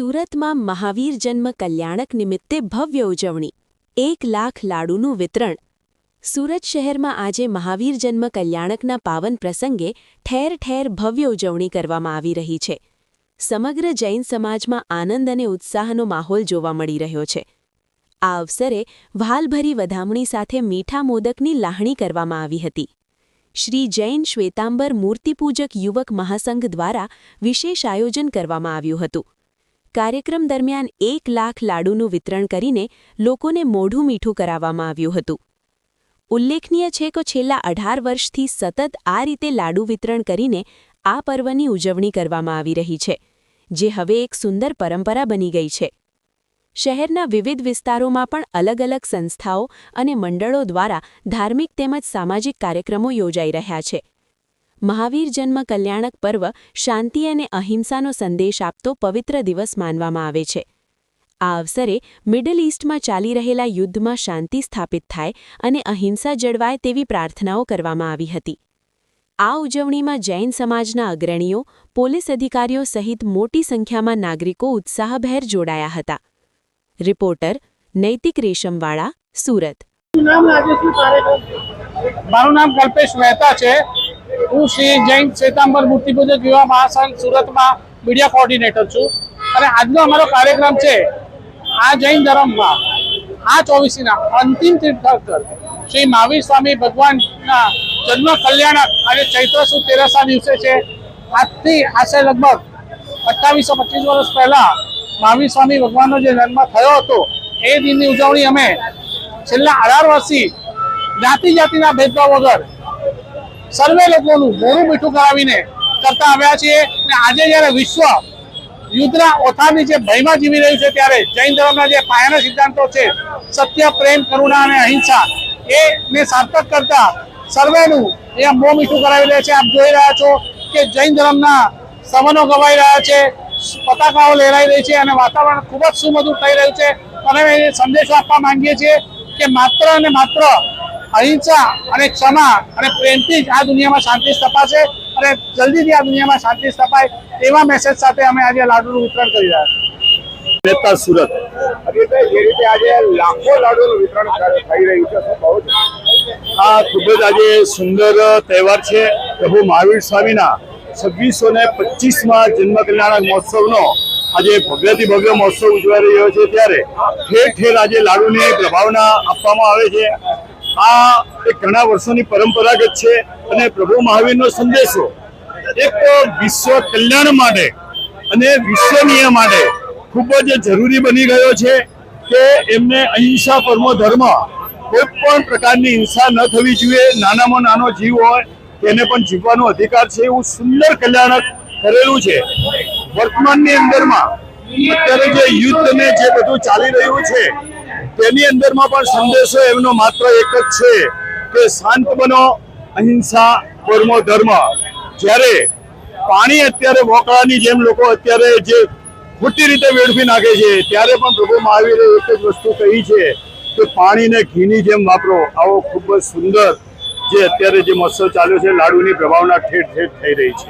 સુરતમાં મહાવીર જન્મ કલ્યાણક નિમિત્તે ભવ્ય ઉજવણી, 1 લાખ લાડુનું વિતરણ। સુરત શહેરમાં આજે મહાવીર જન્મ કલ્યાણકના પાવન પ્રસંગે ઠેર ઠેર ભવ્ય ઉજવણી કરવામાં આવી રહી છે। સમગ્ર જૈન સમાજમાં આનંદ અને ઉત્સાહનો માહોલ જોવા મળી રહ્યો છે। આ અવસરે વ્હાલભરી વધામણી સાથે મીઠા મોદકની લાહણી કરવામાં આવી હતી। શ્રી જૈન શ્વેતાંબર મૂર્તિપૂજક યુવક મહાસંઘ દ્વારા વિશેષ આયોજન કરવામાં આવ્યું હતું। કાર્યક્રમ દરમિયાન 1 લાખ લાડુનું વિતરણ કરીને લોકોને મોઢું મીઠું કરાવવામાં આવ્યું હતું। ઉલ્લેખનીય છે કે છેલ્લા 18 વર્ષથી સતત આ રીતે લાડુ વિતરણ કરીને આ પર્વની ઉજવણી કરવામાં આવી રહી છે, જે હવે એક સુંદર પરંપરા બની ગઈ છે। શહેરના વિવિધ વિસ્તારોમાં પણ અલગ અલગ સંસ્થાઓ અને મંડળો દ્વારા ધાર્મિક તેમજ સામાજિક કાર્યક્રમો યોજાઈ રહ્યા છે। મહાવીર જન્મ કલ્યાણક પર્વ શાંતિ અને અહિંસાનો સંદેશ આપતો પવિત્ર દિવસ માનવામાં આવે છે। આ અવસરે મિડલ ઇસ્ટમાં ચાલી રહેલા યુદ્ધમાં શાંતિ સ્થાપિત થાય અને અહિંસા જળવાય તેવી પ્રાર્થનાઓ કરવામાં આવી હતી। આ ઉજવણીમાં જૈન સમાજના અગ્રણીઓ, પોલીસ અધિકારીઓ સહિત મોટી સંખ્યામાં નાગરિકો ઉત્સાહભેર જોડાયા હતા। રિપોર્ટર નૈતિક રેશમવાળા, સુરત। મારું નામ કલ્પેશ મહેતા છે। હું શ્રી જૈન શ્વેતાંબર મૂર્તિપૂજક યુવા મહાસંઘ સુરતમાં મીડિયા કોઓર્ડિનેટર છું અને આજનો અમારો કાર્યક્રમ છે આ જૈન ધર્મમાં આ 24મીના અંતિમ તીર્થંકર શ્રી મહાવીર સ્વામી ભગવાનના જન્મ કલ્યાણક અને ચૈત્ર સુદ તેરસના દિવસે છે। આજથી આશરે લગભગ 2825 વર્ષ પહેલા મહાવીર સ્વામી ભગવાનનો જે જન્મ થયો હતો એ દિનની ઉજવણી અમે છેલ્લા 18 વર્ષથી જાતિના ભેદભાવ વગર સર્વે લોકોનું મોઢું મીઠું કરાવીને કરતા આવ્યા છીએ। અને આજે જ્યારે વિશ્વ યુદ્ધના ઓથારની જે ભયમાં જીવી રહ્યું છે ત્યારે જૈન ધર્મના જે પાયાના સિદ્ધાંતો છે સત્ય, પ્રેમ, કરુણા અને અહિંસા એને સાર્થક કરતા સર્વેનું અહીંયા મોં મીઠું કરાવી રહ્યા છે। આપ જોઈ રહ્યા છો કે જૈન ધર્મના સવનો ગવાઈ રહ્યા છે, પતાકાઓ લહેરાઈ રહી છે અને વાતાવરણ ખૂબ જ સુમધુર થઈ રહ્યું છે। અને એ સંદેશો આપવા માંગીએ છીએ કે માત્ર અને માત્ર અહિંસા અને ક્ષમા અને પ્રેમથી જ આ દુનિયામાં શાંતિ સ્થપાશે અને જલ્દીથી આ દુનિયામાં શાંતિ સ્થપાય એવા મેસેજ સાથે અમે આજે લાડુનું વિતરણ કરી રહ્યા છીએ। નેતા સુરત જે રીતે આજે લાખો લાડુનું વિતરણ થઈ રહ્યું છે, શું કહો છો? આ ખૂબ જ આજે સુંદર તહેવાર છે। પ્રભુ મહાવીર સ્વામીના 2625માં જન્મ કલ્યાણક મહોત્સવનો આજે ભવ્યથી ભવ્ય મહોત્સવ ઉજવાઈ રહ્યો છે ત્યારે ઠેર ઠેર આજે લાડુની પ્રભાવના આપવામાં આવે છે। આ એક ઘણા વર્ષોની પરંપરાગત છે અને પ્રભુ મહાવીરનો સંદેશો એક વિશ્વ કલ્યાણ માટે અને વિશ્વનીય માટે ખૂબ જ જરૂરી બની ગયો છે કે એમને અહિંસા પરમો ધર્મ, કોઈ પણ પ્રકારની હિંસા ન થવી જોઈએ। નાનામાં નાનો જીવ હોય તેને પણ જીવવાનો અધિકાર છે એવું સુંદર કલ્યાણક કરેલું છે। વર્તમાનની અંદરમાં અત્યારે જે યુદ્ધ ને જે બધું ચાલી રહ્યું છે તેની અંદરમાં પણ સંદેશો એમનો માત્ર એક જ છે કે શાંત બનો, અહિંસા પરમો ધર્મ। જ્યારે પાણી અત્યારે વોકળાની જેમ લોકો અત્યારે જે ખોટી રીતે વેડફી નાખે છે ત્યારે પણ પ્રભુ મહાવીરે એક જ વસ્તુ કહી છે કે પાણીને ઘીની જેમ વાપરો। આવો ખૂબ જ સુંદર જે અત્યારે જે મહોત્સવ ચાલ્યો છે, લાડુની પ્રભાવના ઠેર ઠેર થઈ રહી છે।